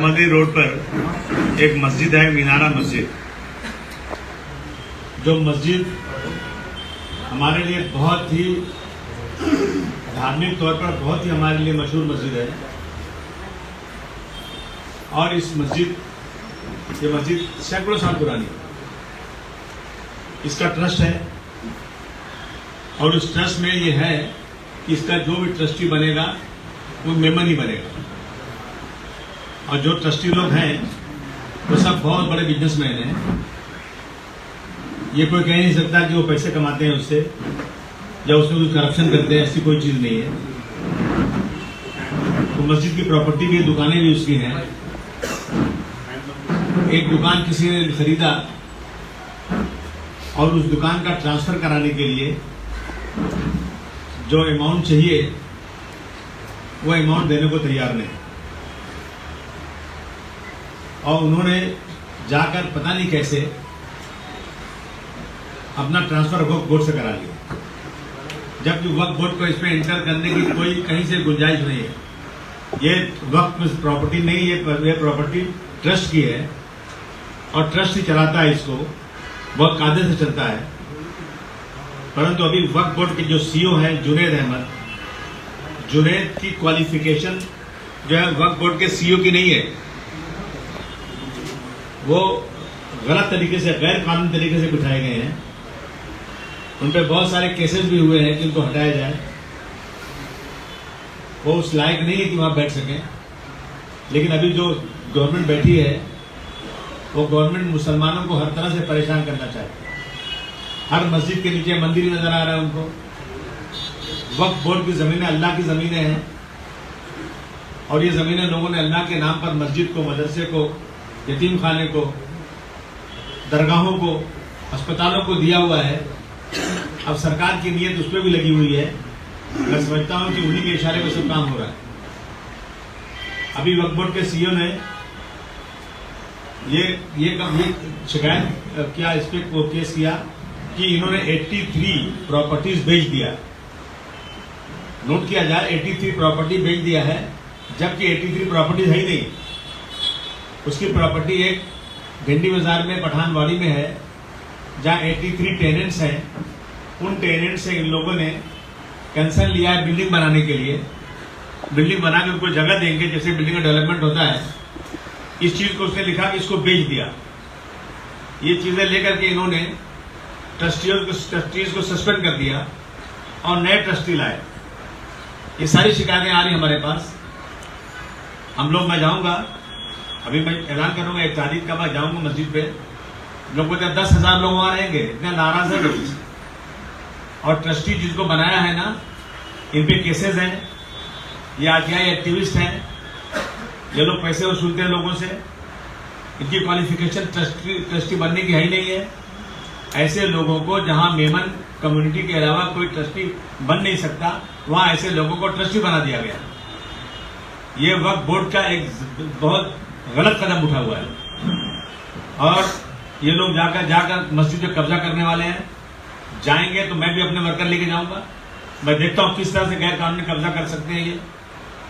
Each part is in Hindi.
मोहम्मदी रोड पर एक मस्जिद है, मीनारा मस्जिद। जो मस्जिद हमारे लिए बहुत ही धार्मिक तौर पर बहुत ही हमारे लिए मशहूर मस्जिद है। और इस ये मस्जिद सैकड़ों साल पुरानी, इसका ट्रस्ट है। और उस ट्रस्ट में ये है कि इसका जो भी ट्रस्टी बनेगा वो मेंबर ही बनेगा। और जो ट्रस्टी लोग हैं वो सब बहुत बड़े बिजनेसमैन हैं। ये कोई कह नहीं सकता कि वो पैसे कमाते हैं उससे या उसमें कुछ करप्शन करते हैं, ऐसी कोई चीज नहीं है। तो मस्जिद की प्रॉपर्टी भी, दुकानें भी उसकी हैं। एक दुकान किसी ने खरीदा और उस दुकान का ट्रांसफर कराने के लिए जो अमाउंट चाहिए वो अमाउंट देने को तैयार नहीं। और उन्होंने जाकर पता नहीं कैसे अपना ट्रांसफर वक्फ बोर्ड से करा लिया, जबकि वक्फ बोर्ड को इसमें एंटर करने की कोई कहीं से गुंजाइश नहीं है। ये वक्फ प्रॉपर्टी नहीं है, ये प्रॉपर्टी ट्रस्ट की है और ट्रस्ट ही चलाता है इसको, वह कायदे से चलता है। परंतु अभी वक्फ बोर्ड के जो सीईओ है जुनैद अहमद, जुनैद की क्वालिफिकेशन जो है वक्फ बोर्ड के सीईओ की नहीं है। वो गलत तरीके से, गैर कानूनी तरीके से बिठाए गए हैं। उन पर बहुत सारे केसेस भी हुए हैं कि उनको हटाया जाए। वो उस लायक नहीं है कि वहां बैठ सकें। लेकिन अभी जो गवर्नमेंट बैठी है वो गवर्नमेंट मुसलमानों को हर तरह से परेशान करना चाहती है। हर मस्जिद के नीचे मंदिर ही नजर आ रहा है उनको। वक्फ बोर्ड की जमीनें अल्लाह की जमीनें हैं और ये जमीनें लोगों ने अल्लाह के नाम पर मस्जिद को, मदरसे को, यतीम खाने को, दरगाहों को, अस्पतालों को दिया हुआ है। अब सरकार की नीयत उस पर भी लगी हुई है। मैं समझता हूं कि उन्हीं के इशारे पर सब काम हो रहा है। अभी वक्फ बोर्ड के सीईओ ने ये शिकायत किया, इस पर केस किया कि इन्होंने 83 प्रॉपर्टीज बेच दिया। नोट किया जाए, 83 प्रॉपर्टी बेच दिया है, जबकि 83 प्रॉपर्टीज है ही नहीं। उसकी प्रॉपर्टी एक भिंडी बाजार में, पठानवाड़ी में है, जहां 83 टेनेंट्स हैं। उन टेनेंट से इन लोगों ने कंसर्न लिया है बिल्डिंग बनाने के लिए। बिल्डिंग बनाकर उनको जगह देंगे, जैसे बिल्डिंग का डेवलपमेंट होता है। इस चीज को उसने लिखा कि इसको बेच दिया। ये चीजें लेकर के इन्होंने ट्रस्टीज को सस्पेंड कर दिया और नए ट्रस्टी लाए। ये सारी शिकायतें आ रही हमारे पास। मैं जाऊंगा, अभी मैं ऐलान करूंगा 1 तारीख का, मैं जाऊंगा मस्जिद पे। लोग बोलते 10,000 लोग वहां रहेंगे, इतने नाराज है लोग। और ट्रस्टी जिसको बनाया है ना, इन पे केसेस हैं, ये आरटीआई एक्टिविस्ट हैं, ये लोग पैसे वसूलते हैं लोगों से। इनकी क्वालिफिकेशन ट्रस्टी बनने की है ही नहीं है। ऐसे लोगों को, जहां मेमन कम्युनिटी के अलावा कोई ट्रस्टी बन नहीं सकता, वहां ऐसे लोगों को ट्रस्टी बना दिया गया। ये वक्फ बोर्ड का एक बहुत गलत कदम उठा हुआ है। और ये लोग जाकर मस्जिद पे कब्जा करने वाले हैं। जाएंगे तो मैं भी अपने वर्कर लेके जाऊंगा। मैं देखता हूं किस तरह से गैर कानूनी कब्जा कर सकते हैं ये।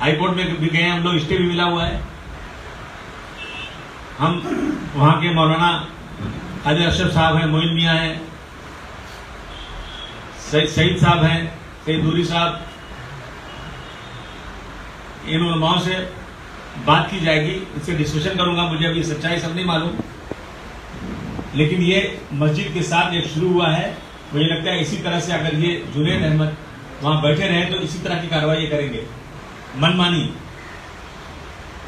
हाईकोर्ट में भी गए हम लोग, स्टे भी मिला हुआ है। हम वहां के मौलाना काजी अशरफ साहब हैं, मोइन मियां हैं, सईद साहब हैं, सईद नूरी साहब, इन उलमाओं से बात की जाएगी, इससे डिस्कशन करूंगा। मुझे अभी सच्चाई सब नहीं मालूम, लेकिन ये मस्जिद के साथ एक शुरू हुआ है। मुझे लगता है इसी तरह से अगर ये जुनैद अहमद वहां बैठे रहे तो इसी तरह की कार्रवाई करेंगे, मनमानी।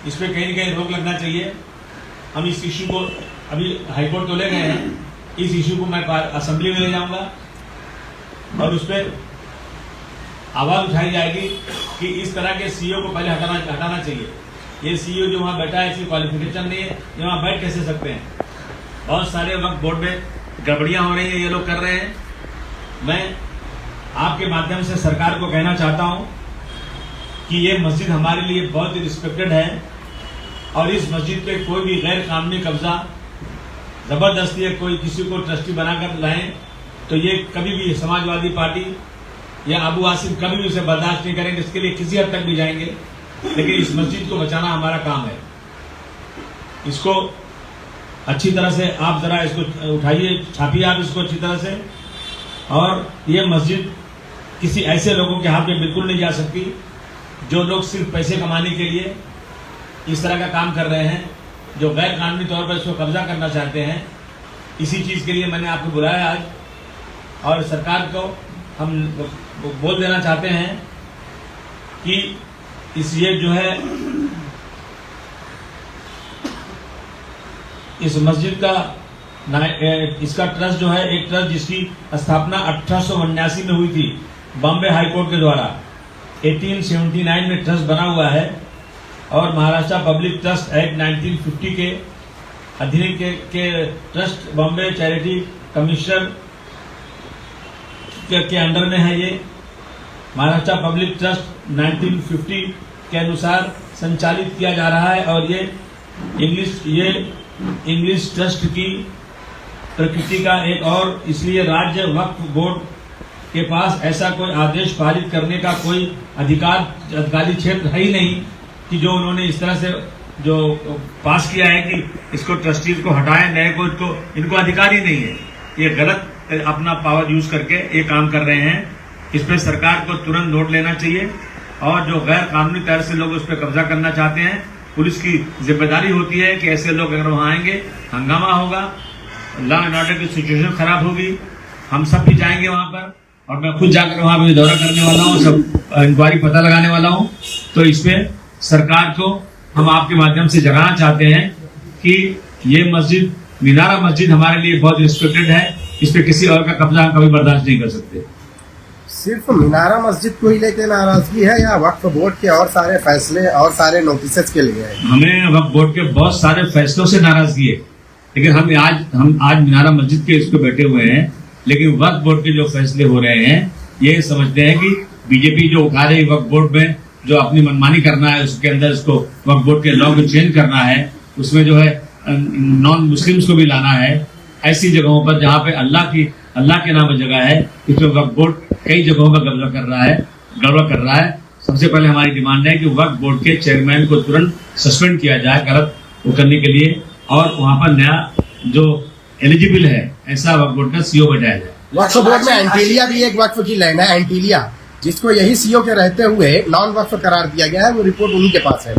इस पर कहीं न कहीं रोक लगना चाहिए। हम इस इश्यू को अभी हाईकोर्ट तो ले गए हैं, इस इश्यू को मैं असेंबली में ले जाऊंगा और उस पर आवाज उठाई जाएगी कि इस तरह के सीईओ को पहले हटाना चाहिए। ये सीईओ जो वहां बैठा है, इसकी क्वालिफिकेशन नहीं है, ये वहां बैठ कैसे सकते हैं। बहुत सारे वक्फ बोर्ड में गड़बड़ियां हो रही हैं, ये लोग कर रहे हैं। मैं आपके माध्यम से सरकार को कहना चाहता हूं कि ये मस्जिद हमारे लिए बहुत ही रिस्पेक्टेड है और इस मस्जिद पे कोई भी गैर कानूनी कब्जा, जबरदस्ती कोई किसी को ट्रस्टी बनाकर लाएं तो ये कभी भी समाजवादी पार्टी या अबू आसिफ कभी भी उसे बर्दाश्त नहीं करेंगे। इसके लिए किसी हद तक भी जाएंगे, लेकिन इस मस्जिद को बचाना हमारा काम है। इसको अच्छी तरह से आप जरा इसको उठाइए, छापिए आप इसको अच्छी तरह से। और ये मस्जिद किसी ऐसे लोगों के हाथ में बिल्कुल नहीं जा सकती जो लोग सिर्फ पैसे कमाने के लिए इस तरह का काम कर रहे हैं, जो गैर कानूनी तौर पर इसको कब्जा करना चाहते हैं। इसी चीज़ के लिए मैंने आपको बुलाया आज, और सरकार को हम बोल देना चाहते हैं कि इस ये जो है इस मस्जिद का इसका ट्रस्ट जो है, एक ट्रस्ट जिसकी स्थापना 1889 में हुई थी बॉम्बे हाई कोर्ट के द्वारा, 1879 में ट्रस्ट बना हुआ है, और महाराष्ट्र पब्लिक ट्रस्ट एक्ट 1950 के अधीन के ट्रस्ट बॉम्बे चैरिटी कमिश्नर के अंडर में है। ये महाराष्ट्र पब्लिक ट्रस्ट 1950 के अनुसार संचालित किया जा रहा है, और ये इंग्लिश ट्रस्ट की प्रकृति का एक और, इसलिए राज्य वक्फ बोर्ड के पास ऐसा कोई आदेश पारित करने का कोई अधिकारी क्षेत्र है ही नहीं कि जो उन्होंने इस तरह से जो पास किया है कि इसको ट्रस्टीज को हटाएं, नए को इनको अधिकार ही नहीं है। ये गलत अपना पावर यूज करके ये काम कर रहे हैं। इस पर सरकार को तुरंत नोट लेना चाहिए, और जो गैर कानूनी तरह से लोग उस पर कब्जा करना चाहते हैं, पुलिस की जिम्मेदारी होती है कि ऐसे लोग अगर वहां आएंगे, हंगामा होगा, लॉ एंड ऑर्डर की सिचुएशन खराब होगी। हम सब भी जाएंगे वहां पर, और मैं खुद जाकर वहां पर दौरा करने वाला हूं, सब इंक्वायरी पता लगाने वाला हूं। तो इस पे सरकार को हम आपके माध्यम से जगाना चाहते हैं कि ये मस्जिद, मीनारा मस्जिद हमारे लिए बहुत रिस्पेक्टेड है, इस पे किसी और का कब्जा हम कभी बर्दाश्त नहीं कर सकते। सिर्फ मीनारा मस्जिद को ही लेके नाराजगी है या वक्फ बोर्ड के और सारे फैसले और सारे नोटिस के लिए है? हमें वक्फ बोर्ड के बहुत सारे फैसलों से नाराजगी है, लेकिन हम आज मीनारा मस्जिद के इस पे बैठे हुए हैं, लेकिन वक्फ बोर्ड के जो फैसले हो रहे हैं, ये समझते हैं कि बीजेपी जो उठा रही वक्फ बोर्ड में जो अपनी मनमानी करना है, उसके अंदर इसको वक्फ बोर्ड के लॉ को चेंज करना है, उसमें जो है नॉन मुस्लिम्स को भी लाना है, ऐसी जगहों पर जहाँ पे अल्लाह के नाम जगह है, इसमें वक्फ बोर्ड कई जगहों पर गड़बड़ कर रहा है। सबसे पहले हमारी डिमांड है कि वक्फ बोर्ड के चेयरमैन को तुरंत सस्पेंड किया जाए गलत वो करने के लिए, और वहाँ पर नया जो एलिजिबल है ऐसा वक्फ बोर्ड का सीओ बैठाया जाए। वक्फ बोर्ड में एंटीलिया भी एक वक्फ की लैंड है, एंटीलिया, जिसको यही सीओ के रहते हुए नॉन वक्फ करार दिया गया है, वो रिपोर्ट उन्हीं के पास है।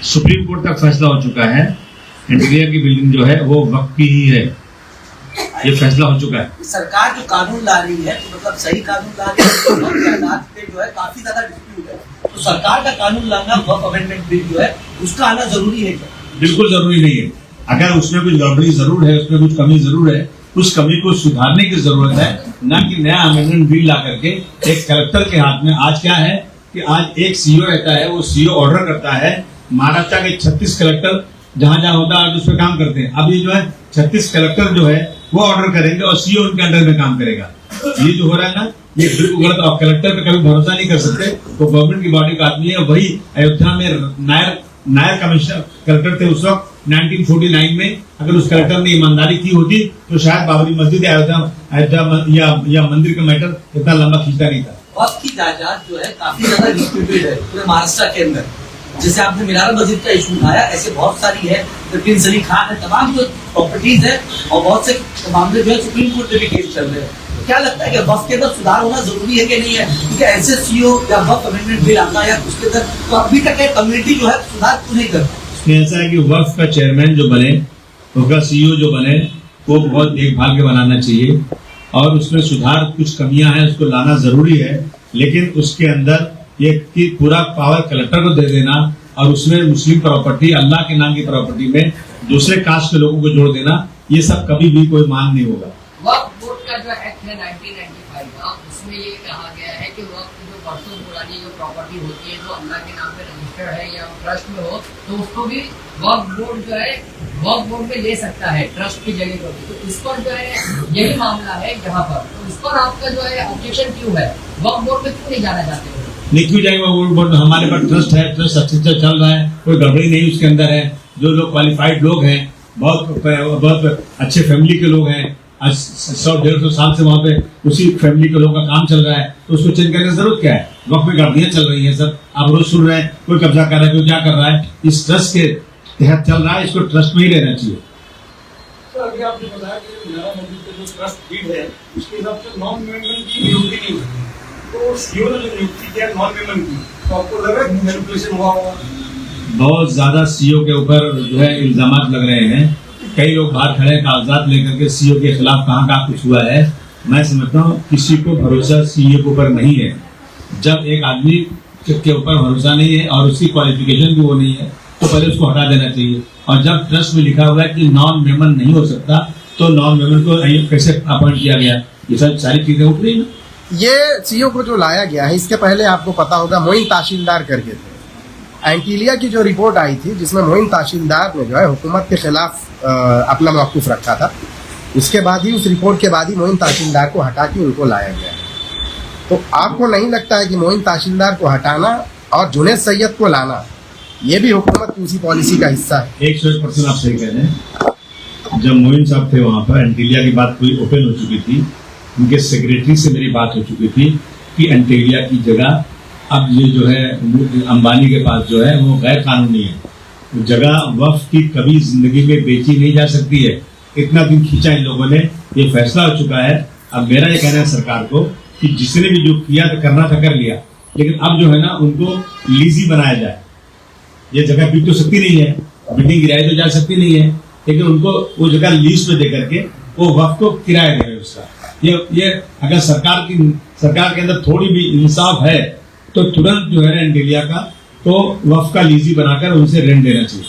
सुप्रीम कोर्ट तक फैसला हो चुका है, एंटीलिया की बिल्डिंग जो है वो वक्फ की ही है, ये फैसला हो चुका है। सरकार जो कानून ला रही है, तो मतलब सही कानून ला रही है, तो जो है काफी ज्यादा डिस्प्यूट है, तो सरकार का कानून लाना, वक्फ अमेंडमेंट बिल जो है उसका आना जरूरी है क्या? बिल्कुल जरूरी नहीं है। अगर उसमें कुछ गड़बड़ी जरूर है, उसमें कुछ कमी जरूर है, उस कमी को सुधारने की जरूरत है, न कि नया अमेंडमेंट बिल ला करके एक कलेक्टर के हाथ में। आज क्या है कि आज एक सीओ रहता है, वो सीओ ऑर्डर करता है, महाराष्ट्र के 36 कलेक्टर जहां जहां होता है आज उस पर काम करते हैं। अब ये जो है 36 कलेक्टर जो है वो ऑर्डर करेंगे और सीओ उनके अंडर में काम करेगा। ये जो हो रहा है ना, ये बिल्कुल गलत। आप कलेक्टर पे कभी भरोसा नहीं कर सकते, तो गवर्नमेंट की बॉडी का आदमी है। वही अयोध्या में नायर कमिश्नर कलेक्टर थे उस वक्त 1949 में। अगर उस कलेक्टर ने ईमानदारी की होती तो शायद बाबरी मस्जिद अयोध्या या मंदिर का मैटर इतना लंबा खींचता नहीं था। वक्फ की जायदाद जो है काफी ज्यादा डिस्प्यूटेड है पूरे महाराष्ट्र के अंदर। जैसे आपने मीनारा मस्जिद का इशू उठाया, ऐसे बहुत सारी है, प्रिंस अली खान है, तमाम जो प्रॉपर्टीज है, और बहुत से मामले जो है सुप्रीम कोर्ट में भी केस चल रहे हैं। तो क्या लगता है कि वक्फ के अंदर सुधार होना जरूरी है कि नहीं है? क्योंकि ऐसे सीओ या वक्फ अमेंडमेंट बिल आता है या उसके अंदर, तो अभी तक कम्युनिटी जो है सुधार क्यों नहीं करता? इसमें ऐसा है कि वक्फ का चेयरमैन जो बने, उसका सीईओ जो बने, वो बहुत देखभाल के बनाना चाहिए, और उसमें सुधार कुछ कमियां हैं उसको लाना जरूरी है, लेकिन उसके अंदर ये कि पूरा पावर कलेक्टर को दे देना और उसमें मुस्लिम प्रॉपर्टी, अल्लाह के नाम की प्रॉपर्टी में दूसरे कास्ट के लोगों को जोड़ देना, ये सब कभी भी कोई मान नहीं होगा। वक्फ बोर्ड का जो एक्ट है 1995 का, उसमें ये कहा गया है कि वक्फ जो बरसों पुरानी जो प्रॉपर्टी होती है जो अल्लाह के नाम पे रजिस्टर्ड है या ट्रस्ट में हो, तो उसको भी वक्फ बोर्ड जो है वक्फ बोर्ड में ले सकता है ट्रस्ट की जगह पर। तो इस पर जो है यही मामला है यहाँ पर, तो इस पर आपका जो है ऑब्जेक्शन क्यों है? वक्फ बोर्ड में क्यों नहीं जाना चाहते? नहीं क्यों जाएंगे वक्फ बोर्ड? हमारे पास ट्रस्ट है, ट्रस्ट अच्छे से चल रहा है, कोई गड़बड़ी नहीं उसके अंदर है। जो लोग क्वालिफाइड लोग हैं, बहुत अच्छे फैमिली के लोग हैं, आज 100-150 साल से वहाँ पे उसी फैमिली के लोगों का काम चल रहा है, तो उसको चेंज करने की जरूरत क्या है? वक्त में गड़बड़ियां चल रही है सर, आप रोज सुन रहे हैं कोई कब्जा कर रहा है, कोई क्या कर रहा है। इस ट्रस्ट के तहत चल रहा है, इसको ट्रस्ट में ही रहना चाहिए। सर अभी आपने बताया कि मीरा मस्जिद का जो ट्रस्ट डीड है उसके हिसाब से नॉन मेंबर की नियुक्ति नहीं हुई, तो सीओ ने जो नियुक्ति किया नॉन मेंबर की, तो आपको लग रहा है मैनिपुलेशन हुआ होगा? बहुत ज्यादा सीओ के ऊपर जो है इल्जाम लग रहे हैं। कई लोग बाहर खड़े हैं कागजात लेकर के सीओ के खिलाफ, कहाँ कुछ हुआ है। मैं समझता हूँ किसी को भरोसा सीओ के ऊपर नहीं है। जब एक आदमी के ऊपर भरोसा नहीं है और उसकी क्वालिफिकेशन भी वो नहीं है तो पहले उसको हटा देना चाहिए। और जब ट्रस्ट में लिखा हुआ है कि नॉन मेंबर नहीं हो सकता तो नॉन मेंबर को कैसे अपॉइंट किया गया, ये सब सारी चीजें उठ रही हैं। ये सीओ को जो लाया गया है, इसके पहले आपको पता होगा मोइन तहसीलदार करके थे। एंटीलिया की जो रिपोर्ट आई थी जिसमें मोइन तहसीलदार ने जो है हुकूमत के खिलाफ अपना मौक़िफ़ रखा था, उसके बाद ही उस रिपोर्ट के बाद ही मोइन तहसीलदार को हटा के उनको लाया गया है। तो आपको नहीं लगता है कि मोइन तहसीलदार को हटाना और जुनैद सैयद को लाना ये भी हुकूमत की उसी पॉलिसी का हिस्सा है? 100% आप सही कह रहे हैं। जब मोइन साहब थे वहां पर एंटीलिया की बात पूरी ओपन हो चुकी थी, उनके सेक्रेटरी से मेरी बात हो चुकी थी कि एंटीलिया की जगह अब ये जो है अंबानी के पास जो है वो गैर कानूनी है। जगह वक्फ की कभी जिंदगी में बेची नहीं जा सकती है। इतना दिन खींचा इन लोगों ने, ये फैसला हो चुका है। अब मेरा ये कहना है सरकार को कि जिसने भी जो किया तो करना था कर लिया, लेकिन अब जो है ना उनको लीजी बनाया जाए। ये जगह बिक तो सकती नहीं है, बिल्डिंग गिराई तो जा सकती नहीं है, लेकिन उनको वो जगह लीज पे दे करके वो वक्फ को किराया देंगे उसका। ये अगर सरकार के अंदर थोड़ी भी इंसाफ है तो तुरंत जो है एंटीलिया का तो वक्फ का लीजी बनाकर उनसे रेंट देना चाहिए।